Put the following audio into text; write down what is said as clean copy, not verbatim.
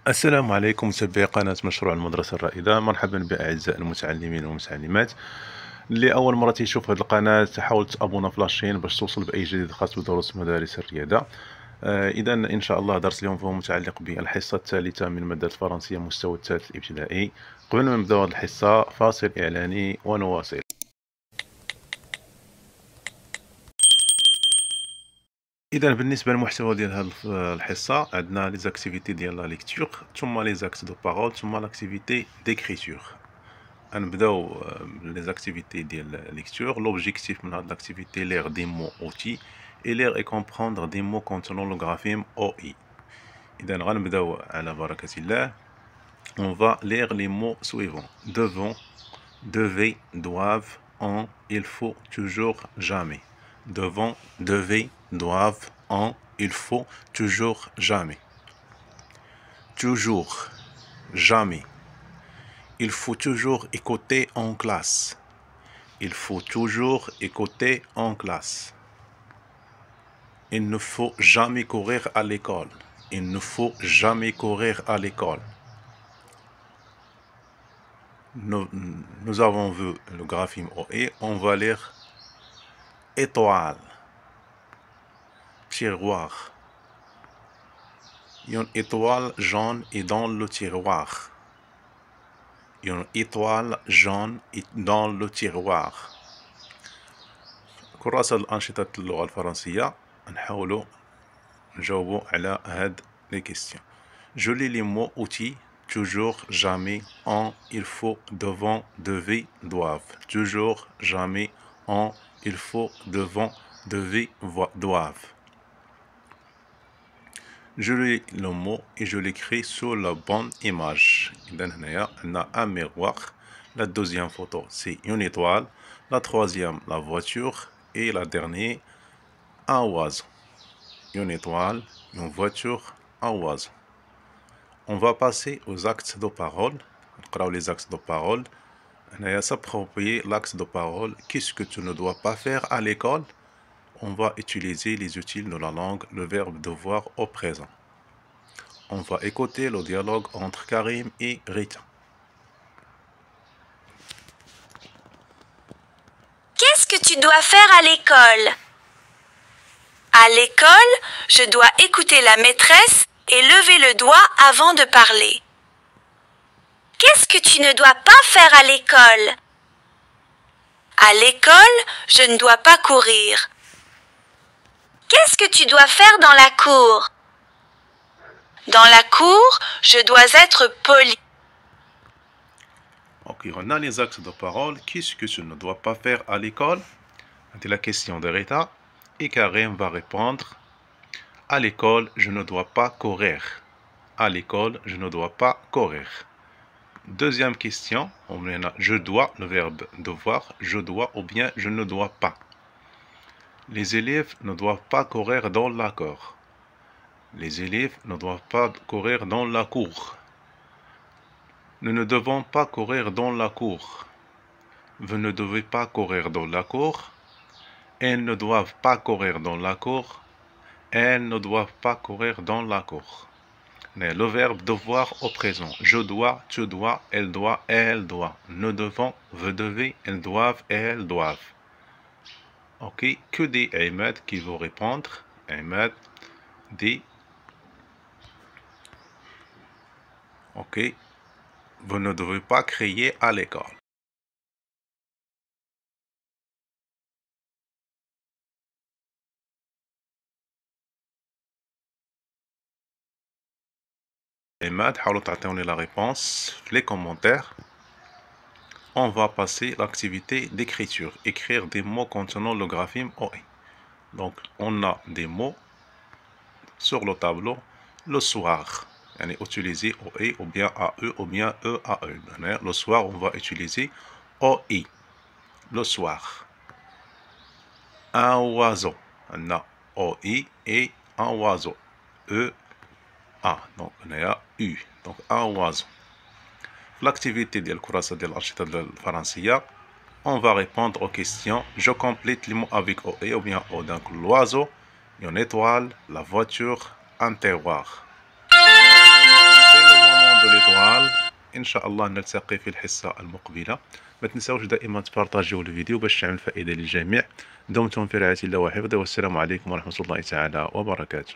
السلام عليكم متابعي قناة مشروع المدرسة الرائدة. مرحبا بأعزائي المتعلمين والمتعلمات. اللي أول مرة تيشوف هذه القناة حاول تابونا في لاشين باش توصل بأي جديد خاص بدروس مدارس الرياضة. إذا إن شاء الله درس اليوم فهو متعلق بالحصة الثالثة من مادة الفرنسية مستوى الثالث الابتدائي. قبل ما نبداو هذه الحصة فاصل إعلاني ونواصل. اذا بالنسبه للمحتوى ديال هذه الحصه عندنا لي زاكتيفيتي ديال لا ليكتور ثم لي زاكس دو بارول ثم لاكتيفيتي ديكريتور. غنبداو لي زاكتيفيتي ديال ليكتور. لوبجيكتيف من هاد لاكتيفيتي لير دي مو اوتي اي لير اي كومبروندر دي مو كونتونون لو غرافيم او اي. اذا غنبداو على بركه الله. On va lire les mots suivants: devant, devait, doivent, ont, il faut, toujours, jamais. Devant, devait, doivent, ont, il faut, toujours, jamais. Toujours, jamais. Il faut toujours écouter en classe. Il faut toujours écouter en classe. Il ne faut jamais courir à l'école. Il ne faut jamais courir à l'école. Nous avons vu le graphème OE, on va lire étoile, tiroir. Une étoile jaune est dans le tiroir. Une étoile jaune est dans le tiroir. كراسة الأنشطة اللغة الفرنسية نحاولوا نجاوبوا على هاد لي كيستيون. Je lis les mots outils: toujours, jamais, en, il faut, devant, devait, doivent. Toujours, jamais, en, il faut, devant, devait, doivent. Je lis le mot et je l'écris sur la bonne image. On a un miroir. La deuxième photo, c'est une étoile. La troisième, la voiture. Et la dernière, un oiseau. Une étoile, une voiture, un oiseau. On va passer aux actes de parole. Les actes de parole. On a s'approprier l'axe de parole. Qu'est-ce que tu ne dois pas faire à l'école? On va utiliser les utiles de la langue, le verbe devoir au présent. On va écouter le dialogue entre Karim et Rita. Qu'est-ce que tu dois faire à l'école? À l'école, je dois écouter la maîtresse et lever le doigt avant de parler. Qu'est-ce que tu ne dois pas faire à l'école? À l'école, je ne dois pas courir. Qu'est-ce que tu dois faire dans la cour? Dans la cour, je dois être poli. Ok, on a les axes de parole. Qu'est-ce que tu ne dois pas faire à l'école? C'est la question de Rita. Et Karim va répondre: à l'école, je ne dois pas courir. À l'école, je ne dois pas courir. Deuxième question, on a je dois, le verbe devoir, je dois ou bien je ne dois pas. Les élèves ne doivent pas courir dans la cour. Les élèves ne doivent pas courir dans la cour. Nous ne devons pas courir dans la cour. Vous ne devez pas courir dans la cour. Elles ne doivent pas courir dans la cour. Elles ne doivent pas courir dans la cour. Mais le verbe devoir au présent. Je dois, tu dois, elle doit, elle doit. Nous devons, vous devez, elles doivent, elles doivent. Ok, que des Ahmed qui vont répondre. Ahmed, des. Ok, vous ne devez pas crier à l'école. Ahmed, حاولوا تعطوني la réponse, les commentaires. On va passer l'activité d'écriture. Écrire des mots contenant le graphème OE. Donc, on a des mots sur le tableau. Le soir, on est utilisé OE ou bien AE ou bien EAE. Le soir, on va utiliser OI. Le soir. Un oiseau. On a OI et un oiseau. E-A. Donc, on a U. Donc, un oiseau. L'activité de l'Kurasa de l'Archita de Francia, on va répondre aux questions. Je complète les mots avec OE ou bien O. Donc, l'oiseau, une étoile, la voiture, un terroir. C'est le شاء الله نلتقي في الحصة المقبلة. ما تنساوش دائما تبارطاجيو الفيديو باش تعمل فائدة للجميع. دمتم في رعاية الله وحفظه، والسلام عليكم ورحمة الله تعالى وبركاته.